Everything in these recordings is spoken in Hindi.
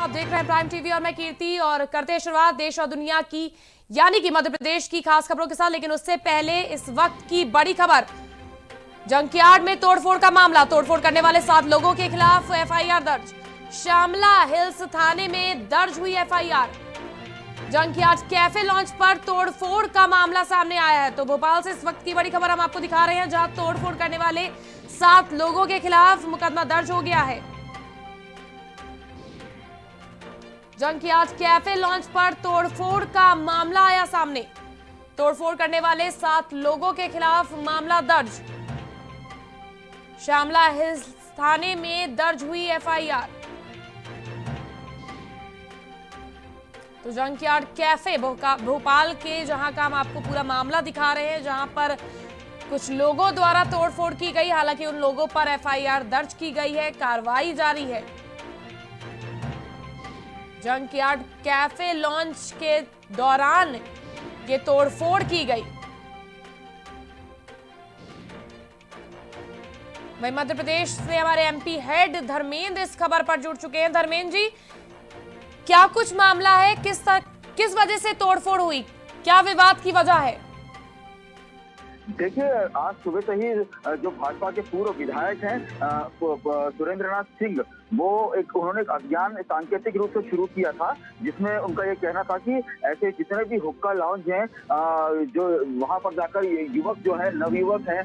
आप देख रहे हैं प्राइम टीवी और मैं कीर्ति, और करते हैं शुरुआत देश और दुनिया की यानी कि मध्य प्रदेश की खास खबरों के साथ। लेकिन उससे पहले इस वक्त की बड़ी खबर, जंकयार्ड में तोड़फोड़ का मामला। तोड़फोड़ करने वाले 7 लोगों के खिलाफ एफआईआर दर्ज। श्यामला हिल्स थाने में दर्ज हुई एफआईआर। जंकयार्ड कैफे लॉन्च पर तोड़फोड़ का मामला सामने आया है। तो भोपाल से इस वक्त की बड़ी खबर हम आपको दिखा रहे हैं, जहां तोड़फोड़ करने वाले 7 लोगों के खिलाफ मुकदमा दर्ज हो गया है। जंकयार्ड कैफे लॉन्च पर तोड़फोड़ का मामला आया सामने। तोड़फोड़ करने वाले 7 लोगों के खिलाफ मामला दर्ज। श्यामला हिल्स थाने में दर्ज हुई एफआईआर। तो जंकयार्ड कैफे भोपाल के, जहां का हम आपको पूरा मामला दिखा रहे हैं, जहां पर कुछ लोगों द्वारा तोड़फोड़ की गई। हालांकि उन लोगों पर एफआईआर दर्ज की गई है, कार्रवाई जारी है। जंकयार्ड कैफे लॉन्च के दौरान ये तोड़फोड़ की गई। वहीं मध्य प्रदेश से हमारे एमपी हेड धर्मेंद्र इस खबर पर जुड़ चुके हैं। धर्मेंद्र जी, क्या कुछ मामला है, किस वजह से तोड़फोड़ हुई, क्या विवाद की वजह है? देखिए, आज सुबह से ही जो भाजपा के पूर्व विधायक हैं सुरेंद्रनाथ सिंह, उन्होंने एक अभियान सांकेतिक रूप से शुरू किया था, जिसमें उनका ये कहना था कि ऐसे जितने भी हुक्का लाउंज हैं, जो वहां पर जाकर युवक जो है, नवयुवक हैं,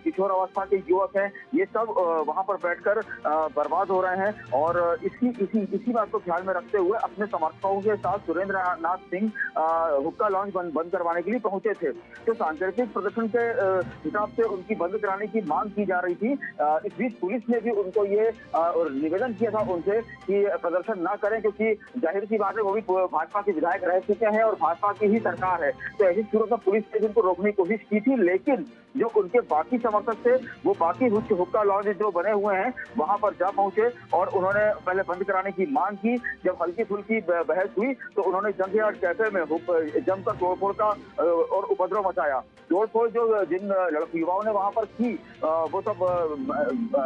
किशोर अवस्था के युवक हैं, ये सब वहां पर बैठकर बर्बाद हो रहे हैं। और इसी बात को ध्यान में रखते हुए अपने समर्थकों के साथ सुरेंद्रनाथ सिंह हुक्का लाउंज बंद करवाने के लिए पहुंचे थे। तो सांकेतिक प्रदर्शन के हिसाब से उनकी बंद कराने की मांग की जा रही थी। इस बीच पुलिस ने भी उनको ये निवेदन किया था उनसे कि प्रदर्शन ना करें, क्योंकि जाहिर सी बात है वो भी भाजपा के विधायक रह चुके हैं और भाजपा की ही सरकार है। तो ऐसी सूरत में पुलिस ने उनको रोकने की कोशिश की थी, लेकिन जो उनके बाकी समर्थक थे वो बाकी हुक्का लॉन्ज जो बने हुए हैं वहां पर जा पहुंचे और उन्होंने पहले बंद कराने की मांग की। जब हल्की फुल्की बहस हुई तो उन्होंने जंकयार्ड कैफे में जमकर तोड़फोड़ का और उपद्रव मचाया। तोड़फोड़ जो जिन युवाओं ने वहां पर की, वो सब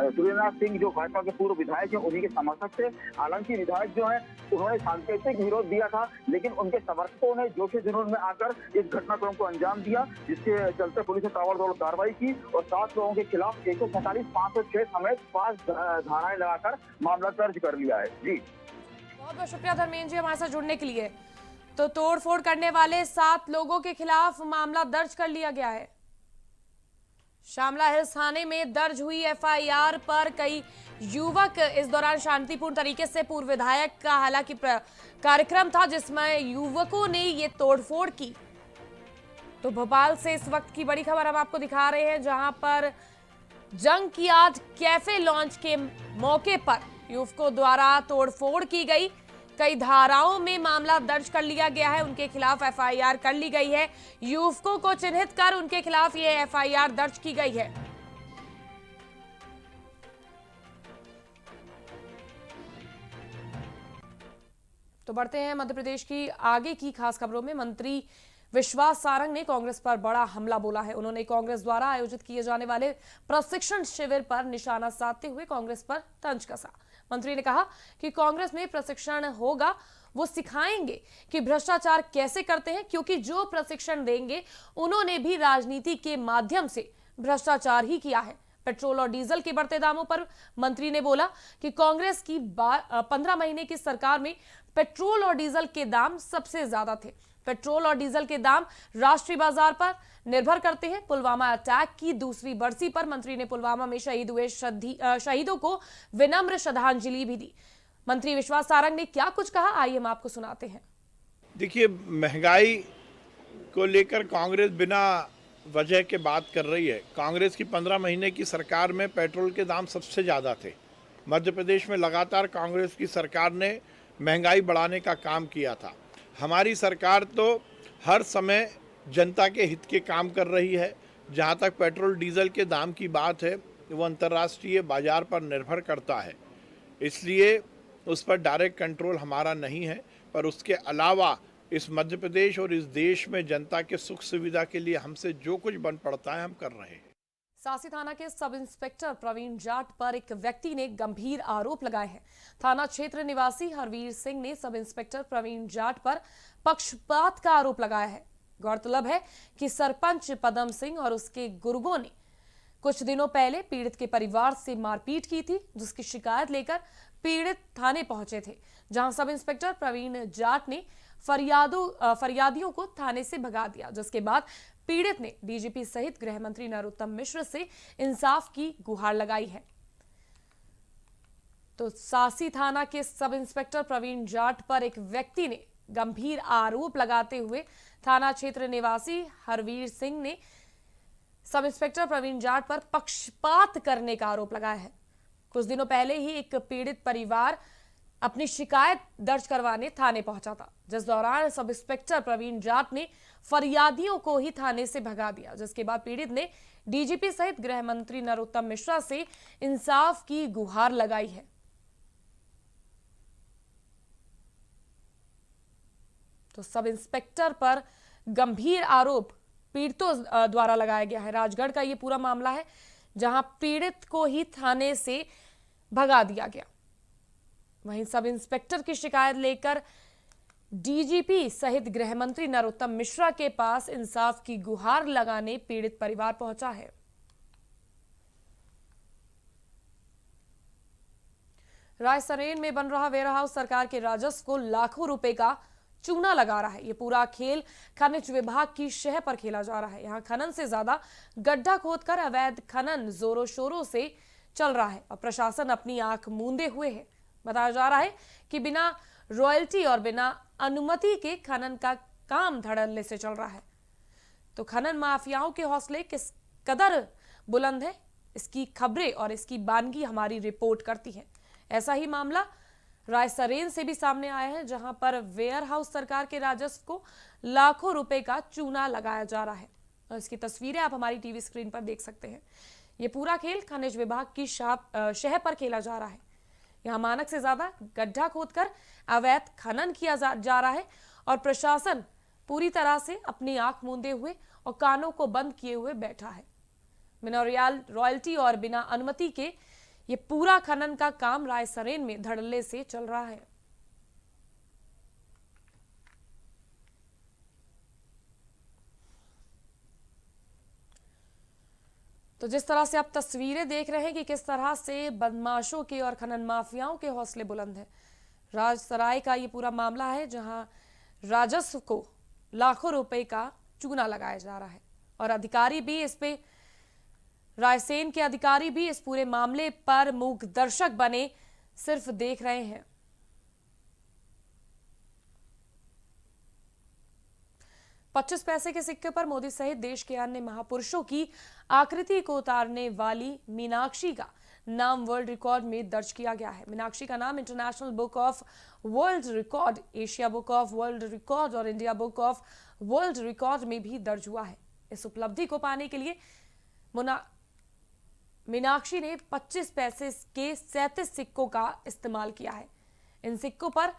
सुरेंद्रनाथ सिंह जो भाजपा के पूर्व विधायक हैं उन्हीं के समर्थक थे। हालांकि विधायक जो है उन्होंने सांकेतिक विरोध दिया था, लेकिन उनके समर्थकों ने जोश जुनून में आकर इस घटनाक्रम को अंजाम दिया, जिसके चलते पुलिस ने ताबड़तोड़ कार्रवाई की और 7 लोगों के खिलाफ 147, 506 समेत 5 धाराएं लगाकर मामला दर्ज कर लिया है। जी, बहुत बहुत शुक्रिया धर्मेंद्र जी हमारे साथ जुड़ने के लिए। तो तोड़फोड़ करने वाले 7 लोगों के खिलाफ मामला दर्ज कर लिया गया है। श्यामला हिल्स थाने में दर्ज हुई एफआईआर पर कई युवक इस दौरान शांतिपूर्ण तरीके से, पूर्व विधायक का हालांकि कार्यक्रम था जिसमें युवकों ने ये तोड़फोड़ की। तो भोपाल से इस वक्त की बड़ी खबर हम आपको दिखा रहे हैं, जहां पर जंकयार्ड कैफे लॉन्च के मौके पर युवकों द्वारा तोड़फोड़ की गई। कई धाराओं में मामला दर्ज कर लिया गया है, उनके खिलाफ एफआईआर कर ली गई है। युवकों को चिन्हित कर उनके खिलाफ ये एफआईआर दर्ज की गई है। तो बढ़ते हैं मध्य प्रदेश की आगे की खास खबरों में। मंत्री विश्वास सारंग ने कांग्रेस पर बड़ा हमला बोला है। उन्होंने कांग्रेस द्वारा आयोजित किए जाने वाले प्रशिक्षण शिविर पर निशाना साधते हुए कांग्रेस पर तंज कसा। मंत्री ने कहा कि कांग्रेस में प्रशिक्षण होगा, वो सिखाएंगे कि भ्रष्टाचार कैसे करते हैं, क्योंकि जो प्रशिक्षण देंगे उन्होंने भी राजनीति के माध्यम से भ्रष्टाचार ही किया है। पेट्रोल और डीजल के बढ़ते दामों पर मंत्री ने बोला कि कांग्रेस की 15 महीने की सरकार में पेट्रोल और डीजल के दाम सबसे ज्यादा थे। पेट्रोल और डीजल के दाम राष्ट्रीय बाजार पर निर्भर करते हैं। पुलवामा अटैक की दूसरी बरसी पर मंत्री ने पुलवामा में शहीद हुए शहीदों को विनम्र श्रद्धांजलि भी दी। मंत्री विश्वास सारंग ने क्या कुछ कहा, आइए हम आपको सुनाते हैं। देखिए, महंगाई को लेकर कांग्रेस बिना वजह के बात कर रही है। कांग्रेस की 15 महीने की सरकार में पेट्रोल के दाम सबसे ज़्यादा थे। मध्य प्रदेश में लगातार कांग्रेस की सरकार ने महंगाई बढ़ाने का काम किया था। हमारी सरकार तो हर समय जनता के हित के काम कर रही है। जहाँ तक पेट्रोल डीजल के दाम की बात है, वो अंतर्राष्ट्रीय बाजार पर निर्भर करता है, इसलिए उस पर डायरेक्ट कंट्रोल हमारा नहीं है। पर उसके अलावा इस मध्य प्रदेश और इस देश में जनता के सुख सुविधा के लिए हमसे जो कुछ बन पड़ता है हम कर रहे हैं। सासी थाना के सब इंस्पेक्टर प्रवीण जाट पर एक व्यक्ति ने गंभीर आरोप लगाए हैं। थाना क्षेत्र निवासी हरवीर सिंह ने सब इंस्पेक्टर प्रवीण जाट पर पक्षपात का आरोप लगाया है। गौरतलब है कि सरपंच पदम सिंह और उसके गुर्गों ने कुछ दिनों पहले पीड़ित के परिवार से मारपीट की थी, जिसकी शिकायत लेकर पीड़ित थाने पहुंचे थे, जहां सब इंस्पेक्टर प्रवीण जाट ने फरियादियों को थाने से भगा दिया, जिसके बाद पीड़ित ने डीजीपी सहित गृह मंत्री नरोत्तम मिश्र से इंसाफ की गुहार लगाई है। तो सासी थाना के सब इंस्पेक्टर प्रवीण जाट पर एक व्यक्ति ने गंभीर आरोप लगाते हुए थाना क्षेत्र निवासी हरवीर सिंह ने सब इंस्पेक्टर प्रवीण जाट पर पक्षपात करने का आरोप लगाया है। कुछ दिनों पहले ही एक पीड़ित परिवार अपनी शिकायत दर्ज करवाने थाने पहुंचा था, जिस दौरान सब इंस्पेक्टर प्रवीण जाट ने फरियादियों को ही थाने से भगा दिया, जिसके बाद पीड़ित ने डीजीपी सहित गृह मंत्री नरोत्तम मिश्रा से इंसाफ की गुहार लगाई है। तो सब इंस्पेक्टर पर गंभीर आरोप पीड़ितों द्वारा लगाया गया है। राजगढ़ का ये पूरा मामला है, जहां पीड़ित को ही थाने से भगा दिया गया। वहीं सब इंस्पेक्टर की शिकायत लेकर डीजीपी सहित गृह मंत्री नरोत्तम मिश्रा के पास इंसाफ की गुहार लगाने पीड़ित परिवार पहुंचा है। रायसरेन में बन रहा वेयर हाउस सरकार के राजस्व को लाखों रुपए का चूना लगा रहा है। ये पूरा खेल खनिज विभाग की शह पर खेला जा रहा है। यहाँ खनन से ज्यादा गड्ढा खोदकर अवैध खनन जोरों शोरों से चल रहा है और प्रशासन अपनी आंख मूंदे हुए है। बताया जा रहा है कि बिना रॉयल्टी और बिना अनुमति के खनन का काम धड़ल्ले से चल रहा है। तो खनन माफियाओं के हौसले किस कदर बुलंद है, इसकी खबरें और इसकी बानगी हमारी रिपोर्ट करती है। ऐसा ही मामला रायसरेन से भी सामने आया है, जहां पर वेयर हाउस सरकार के राजस्व को लाखों रुपए का चूना लगाया जा रहा है और इसकी तस्वीरें आप हमारी टीवी स्क्रीन पर देख सकते हैं। ये पूरा खेल खनिज विभाग की शह पर खेला जा रहा है। यहाँ मानक से ज्यादा गड्ढा खोदकर अवैध खनन किया जा रहा है और प्रशासन पूरी तरह से अपनी आंख मूंदे हुए और कानों को बंद किए हुए बैठा है। बिना रॉयल्टी और बिना अनुमति के ये पूरा खनन का काम रायसरेन में धड़ल्ले से चल रहा है। तो जिस तरह से आप तस्वीरें देख रहे हैं कि किस तरह से बदमाशों के और खनन माफियाओं के हौसले बुलंद हैं। राजसराय का ये पूरा मामला है, जहां राजस्व को लाखों रुपए का चूना लगाया जा रहा है और अधिकारी भी इस पे रायसेन के अधिकारी भी इस पूरे मामले पर मूक दर्शक बने सिर्फ देख रहे हैं। पच्चीस पैसे के सिक्के पर मोदी सहित देश के अन्य महापुरुषों की आकृति को उतारने वाली मीनाक्षी का नाम वर्ल्ड रिकॉर्ड में दर्ज किया गया है। मीनाक्षी का नाम international book of world record, Asia book of world record और India book of world record में भी दर्ज हुआ है। इस उपलब्धि को पाने के लिए मीनाक्षी ने 25 पैसे के 37 सिक्कों का इस्तेमाल किया है। इन सिक्कों पर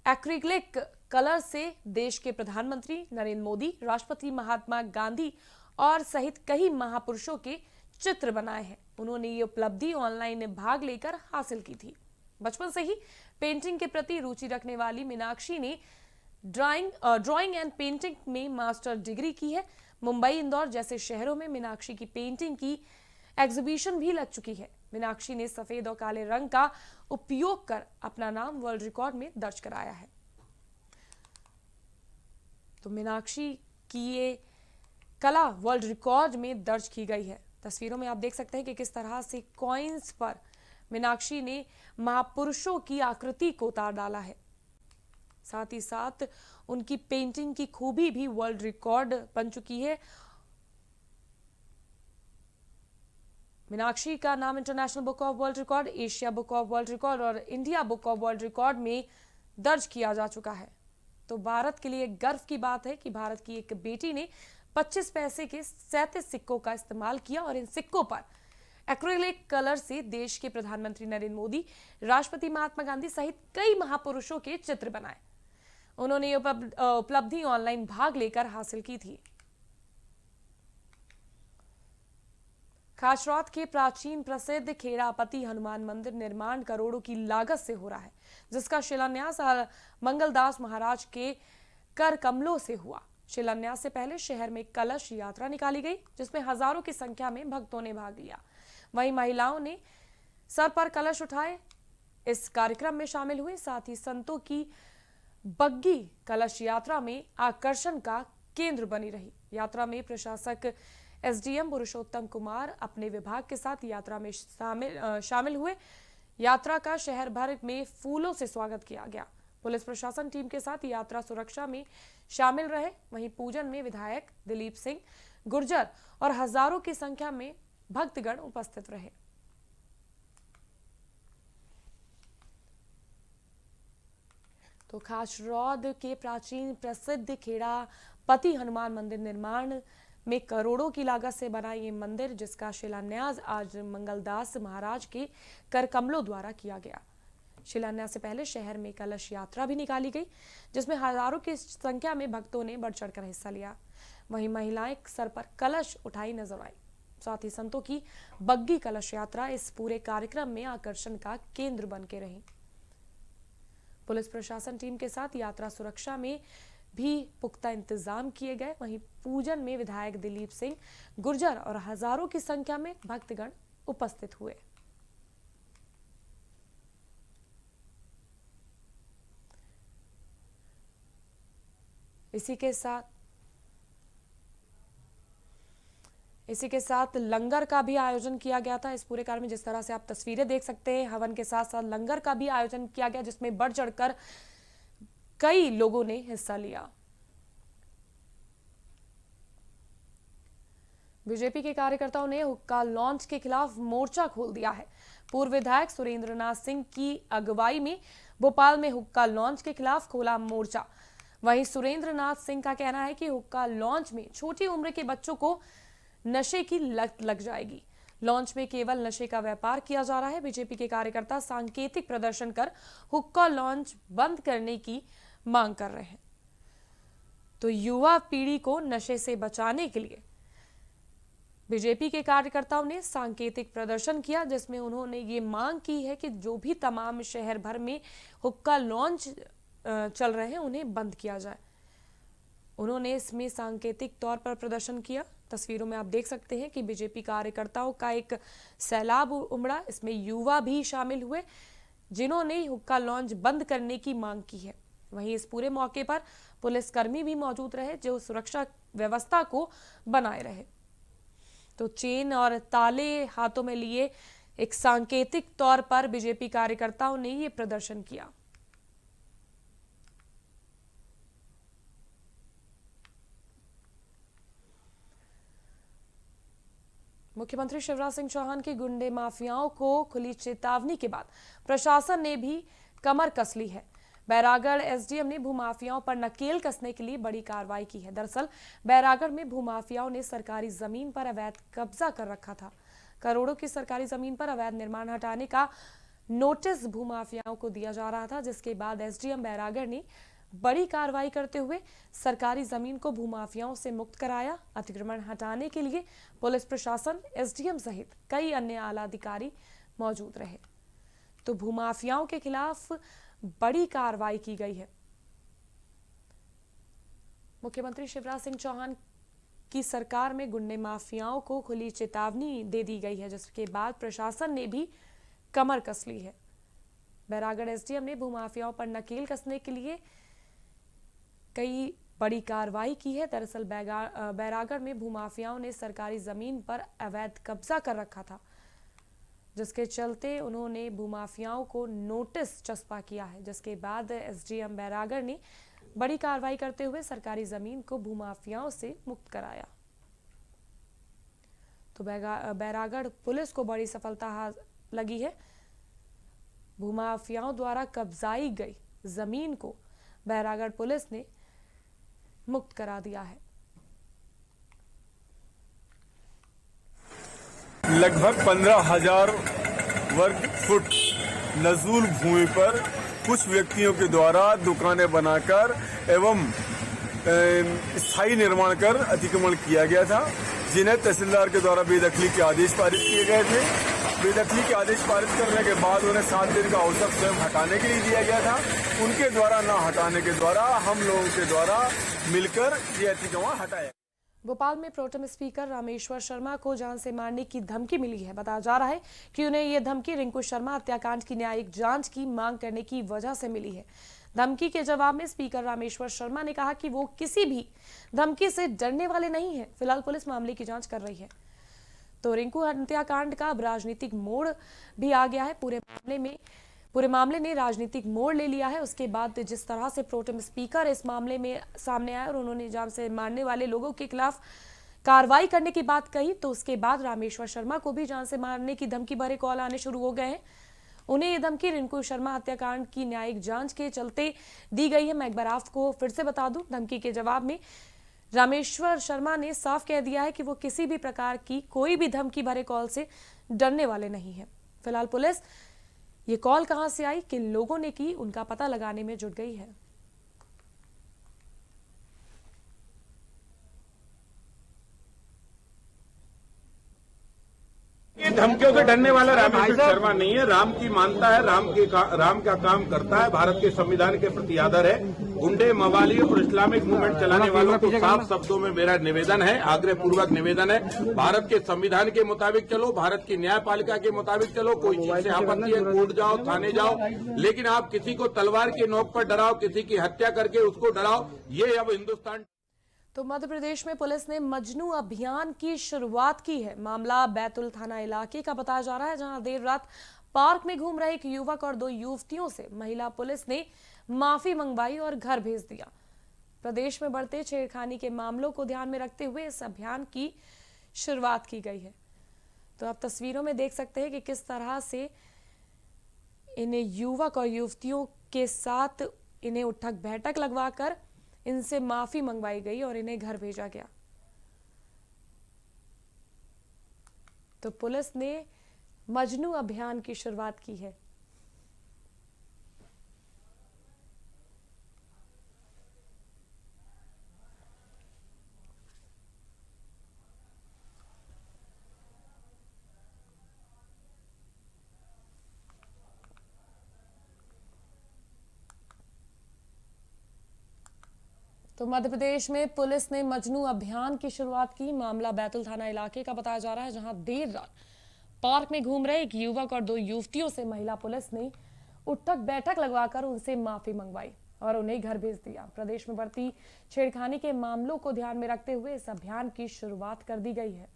एक्रिलिक कलर से देश के प्रधानमंत्री नरेंद्र मोदी, राष्ट्रपति महात्मा गांधी और सहित कई महापुरुषों के चित्र बनाए हैं। उन्होंने ये उपलब्धि ऑनलाइन भाग लेकर हासिल की थी। बचपन से ही पेंटिंग के प्रति रुचि रखने वाली मीनाक्षी ने ड्राइंग एंड पेंटिंग में मास्टर डिग्री की है। मुंबई, इंदौर जैसे शहरों में मीनाक्षी की पेंटिंग की एग्जीबिशन भी लग चुकी है। मीनाक्षी ने सफेद और काले रंग का उपयोग कर अपना नाम वर्ल्ड रिकॉर्ड में दर्ज कराया है। तो मीनाक्षी की ये कला वर्ल्ड रिकॉर्ड में दर्ज की गई है। तस्वीरों में आप देख सकते हैं कि किस तरह से कॉइन्स पर मीनाक्षी ने महापुरुषों की आकृति को उतार डाला है। साथ ही साथ उनकी पेंटिंग की खूबी भी वर्ल्ड रिकॉर्ड बन चुकी है। मीनाक्षी का नाम international book of world record, Asia book of world record और India book of world record में दर्ज किया जा चुका है। तो भारत के लिए गर्व की बात है कि भारत की एक बेटी ने 25 पैसे के 37 सिक्कों का इस्तेमाल किया और इन सिक्कों पर एक्रिलिक कलर से देश के प्रधानमंत्री नरेंद्र मोदी, राष्ट्रपति महात्मा गांधी सहित कई महापुरुषों के चित्र बनाए। उन्होंने ये उपलब्धि ऑनलाइन भाग लेकर हासिल की थी। खासरौद के प्राचीन प्रसिद्ध खेड़ापति हनुमान मंदिर निर्माण करोड़ों की लागत से हो रहा है, जिसका शिलान्यास मंगलदास महाराज के कर कमलों से हुआ। शिलान्यास से पहले शहर में कलश यात्रा निकाली गई, जिसमें हजारों की संख्या में भक्तों ने भाग लिया। वहीं महिलाओं ने सर पर कलश उठाए इस कार्यक्रम में शामिल हुए। साथ ही संतों की बग्गी कलश यात्रा में आकर्षण का केंद्र बनी रही। यात्रा में प्रशासक एसडीएम पुरुषोत्तम कुमार अपने विभाग के साथ यात्रा में शामिल हुए। यात्रा का शहर भर में फूलों से स्वागत किया गया। पुलिस प्रशासन टीम के साथ यात्रा सुरक्षा में शामिल रहे। वहीं पूजन में विधायक दिलीप सिंह गुर्जर और हजारों की संख्या में भक्तगण उपस्थित रहे। तो खासरौद के प्राचीन प्रसिद्ध खेड़ापति हनुमान मंदिर निर्माण में करोड़ों की लागत से बना ये मंदिर, जिसका शिलान्यास आज मंगलदास महाराज के कर कमलों द्वारा किया गया। शिलान्यास से पहले शहर में कलश यात्रा भी निकाली गई, जिसमें हजारों की संख्या में भक्तों ने बढ़ चढ़कर हिस्सा लिया। वहीं महिलाएं सर पर कलश उठाई नजर आई। साथ ही संतों की बग्गी कलश यात्रा इस पूरे कार्यक्रम में आकर्षण का केंद्र बन के रही। पुलिस प्रशासन टीम के साथ यात्रा सुरक्षा में भी पुख्ता इंतजाम किए गए। वहीं पूजन में विधायक दिलीप सिंह गुर्जर और हजारों की संख्या में भक्तगण उपस्थित हुए। इसी के साथ लंगर का भी आयोजन किया गया था। इस पूरे कार्य में जिस तरह से आप तस्वीरें देख सकते हैं, हवन के साथ साथ लंगर का भी आयोजन किया गया, जिसमें बढ़ चढ़कर कई लोगों ने हिस्सा लिया। बीजेपी के कार्यकर्ताओं ने हुक्का लॉन्च के खिलाफ मोर्चा खोल दिया है। पूर्व विधायक सुरेंद्रनाथ सिंह की अगुवाई में भोपाल में हुक्का लॉन्च के खिलाफ खोला मोर्चा। वहीं सुरेंद्रनाथ सिंह का कहना है कि हुक्का लॉन्च में छोटी उम्र के बच्चों को नशे की लत लग जाएगी। लॉन्च में केवल नशे का व्यापार किया जा रहा है। बीजेपी के कार्यकर्ता सांकेतिक प्रदर्शन कर हुक्का लॉन्च बंद करने की मांग कर रहे हैं। तो युवा पीढ़ी को नशे से बचाने के लिए बीजेपी के कार्यकर्ताओं ने सांकेतिक प्रदर्शन किया, जिसमें उन्होंने ये मांग की है कि जो भी तमाम शहर भर में हुक्का लॉन्च चल रहे हैं उन्हें बंद किया जाए। उन्होंने इसमें सांकेतिक तौर पर प्रदर्शन किया। तस्वीरों में आप देख सकते हैं कि बीजेपी कार्यकर्ताओं का एक सैलाब उमड़ा। इसमें युवा भी शामिल हुए, जिन्होंने हुक्का लॉन्च बंद करने की मांग की है। वहीं इस पूरे मौके पर पुलिसकर्मी भी मौजूद रहे, जो सुरक्षा व्यवस्था को बनाए रहे। तो चेन और ताले हाथों में लिए एक सांकेतिक तौर पर बीजेपी कार्यकर्ताओं ने ये प्रदर्शन किया। मुख्यमंत्री शिवराज सिंह चौहान की गुंडे माफियाओं को खुली चेतावनी के बाद प्रशासन ने भी कमर कस ली है। बैरागढ़ एसडीएम ने भूमाफियाओं पर नकेल कसने के लिए बड़ी कार्रवाई की है। दरअसल बैरागढ़ में भूमाफियाओं ने सरकारी जमीन पर अवैध कब्जा कर रखा था। करोड़ों की सरकारी जमीन पर अवैध निर्माण हटाने का नोटिस भूमाफियाओं को दिया जा रहा था, जिसके बाद एसडीएम बैरागढ़ ने बड़ी कार्रवाई करते हुए सरकारी जमीन को भूमाफियाओं से मुक्त कराया। अतिक्रमण हटाने के लिए पुलिस प्रशासन, एसडीएम सहित कई अन्य आला अधिकारी मौजूद रहे। तो भूमाफियाओं के खिलाफ बड़ी कार्रवाई की गई है। मुख्यमंत्री शिवराज सिंह चौहान की सरकार में गुंडे माफियाओं को खुली चेतावनी दे दी गई है, जिसके बाद प्रशासन ने भी कमर कस ली है। बैरागढ़ एसडीएम ने भूमाफियाओं पर नकेल कसने के लिए कई बड़ी कार्रवाई की है। दरअसल बैरागढ़ में भूमाफियाओं ने सरकारी जमीन पर अवैध कब्जा कर रखा था, जिसके चलते उन्होंने भूमाफियाओं को नोटिस चस्पा किया है, जिसके बाद एसडीएम बैरागढ़ ने बड़ी कार्रवाई करते हुए सरकारी जमीन को भूमाफियाओं से मुक्त कराया। तो बैरागढ़ पुलिस को बड़ी सफलता लगी है। भूमाफियाओं द्वारा कब्जाई गई जमीन को बैरागढ़ पुलिस ने मुक्त करा दिया है। लगभग 15,000 वर्ग फुट नजूल भूमि पर कुछ व्यक्तियों के द्वारा दुकानें बनाकर एवं स्थायी निर्माण कर अतिक्रमण किया गया था। जिन्हें तहसीलदार के द्वारा बेदखली के आदेश पारित किए गए थे। बेदखली के आदेश पारित करने के बाद उन्हें 7 दिन का अवसर स्वयं हटाने के लिए दिया गया था। उनके द्वारा न हटाने के द्वारा हम लोगों के द्वारा मिलकर ये अतिक्रमण हटाया। भोपाल में प्रोटेम स्पीकर रामेश्वर शर्मा को जान से मारने की धमकी मिली है। बताया जा रहा है कि उन्हें यह धमकी रिंकू शर्मा हत्याकांड की न्यायिक जांच की मांग करने की वजह से मिली है। धमकी के जवाब में स्पीकर रामेश्वर शर्मा ने कहा कि वो किसी भी धमकी से डरने वाले नहीं हैं। फिलहाल पुलिस मामले की जांच कर रही है। तो रिंकू हत्याकांड का अब राजनीतिक मोड़ भी आ गया है। पूरे मामले ने राजनीतिक मोड़ ले लिया है। उसके बाद जिस तरह से प्रोटेम स्पीकर इस मामले में सामने आए और उन्होंने जान से मारने वाले लोगों के खिलाफ कार्रवाई करने की बात कही, तो उसके बाद रामेश्वर शर्मा को भी जान से मारने की धमकी भरे कॉल आने शुरू हो गए हैं। उन्हें ये धमकी रिंकू शर्मा हत्याकांड की न्यायिक जांच के चलते दी गई है। मैं एक बार आपको फिर से बता दूं, धमकी के जवाब में रामेश्वर शर्मा ने साफ कह दिया है कि वो किसी भी प्रकार की कोई भी धमकी भरे कॉल से डरने वाले नहीं है। फिलहाल पुलिस ये कॉल कहां से आई, किन लोगों ने की, उनका पता लगाने में जुट गई है। ये धमकियों से डरने वाला रामेश्वर शर्मा नहीं है। राम की मानता है, राम का काम करता है, भारत के संविधान के प्रति आदर है। गुंडे, मवाली और इस्लामिक मूवमेंट चलाने वालों को साफ शब्दों में मेरा निवेदन है, आग्रह पूर्वक निवेदन है, भारत के संविधान के मुताबिक चलो, भारत की न्यायपालिका के मुताबिक चलो। कोई चीज से आपत्ति है, कोर्ट जाओ, थाने जाओ, लेकिन आप किसी को तलवार के नोक पर डराओ, किसी की हत्या करके उसको डराओ, ये अब हिंदुस्तान। तो मध्य प्रदेश में पुलिस ने मजनू अभियान की शुरुआत की है। मामला बैतुल थाना इलाके का बताया जा रहा है, जहां देर रात पार्क में घूम रहे एक युवक और 2 युवतियों से महिला पुलिस ने माफी मंगवाई और घर भेज दिया। प्रदेश में बढ़ते छेड़खानी के मामलों को ध्यान में रखते हुए इस अभियान की शुरुआत की गई है। तो आप तस्वीरों में देख सकते हैं कि किस तरह से इन्हें युवक और युवतियों के साथ इन्हें उठक बैठक लगवाकर इनसे माफी मंगवाई गई और इन्हें घर भेजा गया। तो पुलिस ने मजनू अभियान की शुरुआत की है। तो मध्य प्रदेश में पुलिस ने मजनू अभियान की शुरुआत की। मामला बैतुल थाना इलाके का बताया जा रहा है, जहां देर रात पार्क में घूम रहे एक युवक और 2 युवतियों से महिला पुलिस ने उठक बैठक लगवाकर उनसे माफी मंगवाई और उन्हें घर भेज दिया। प्रदेश में बढ़ती छेड़खानी के मामलों को ध्यान में रखते हुए इस अभियान की शुरुआत कर दी गई है।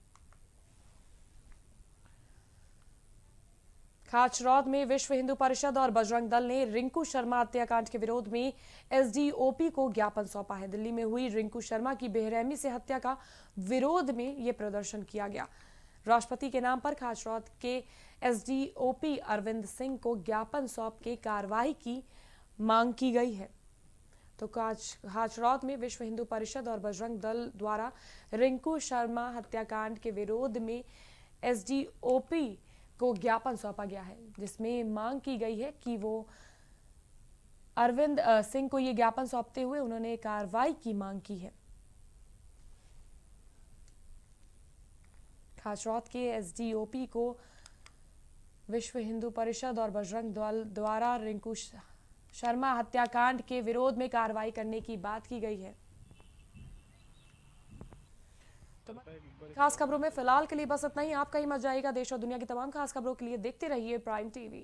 खाचरौद में विश्व हिंदू परिषद और बजरंग दल ने रिंकू शर्मा हत्याकांड के विरोध में एसडीओपी को ज्ञापन सौंपा है। दिल्ली में हुई रिंकू शर्मा की बेरहमी से हत्या का विरोध में यह प्रदर्शन किया गया। राष्ट्रपति के नाम पर खाचरौद के एसडीओपी अरविंद सिंह को ज्ञापन सौंप के कार्रवाई की मांग की गई है। तो खाचरौद में विश्व हिंदू परिषद और बजरंग दल द्वारा रिंकू शर्मा हत्याकांड के विरोध में एसडीओपी को ज्ञापन सौंपा गया है, जिसमें मांग की गई है कि वो अरविंद सिंह को ये ज्ञापन सौंपते हुए उन्होंने कार्रवाई की मांग की है। खाचरौद के एसडीओपी को विश्व हिंदू परिषद और बजरंग दल द्वारा रिंकू शर्मा हत्याकांड के विरोध में कार्रवाई करने की बात की गई है। खास खबरों में फिलहाल के लिए बस इतना ही। आपका ही मजा आएगा। देश और दुनिया की तमाम खास खबरों के लिए देखते रहिए प्राइम टीवी।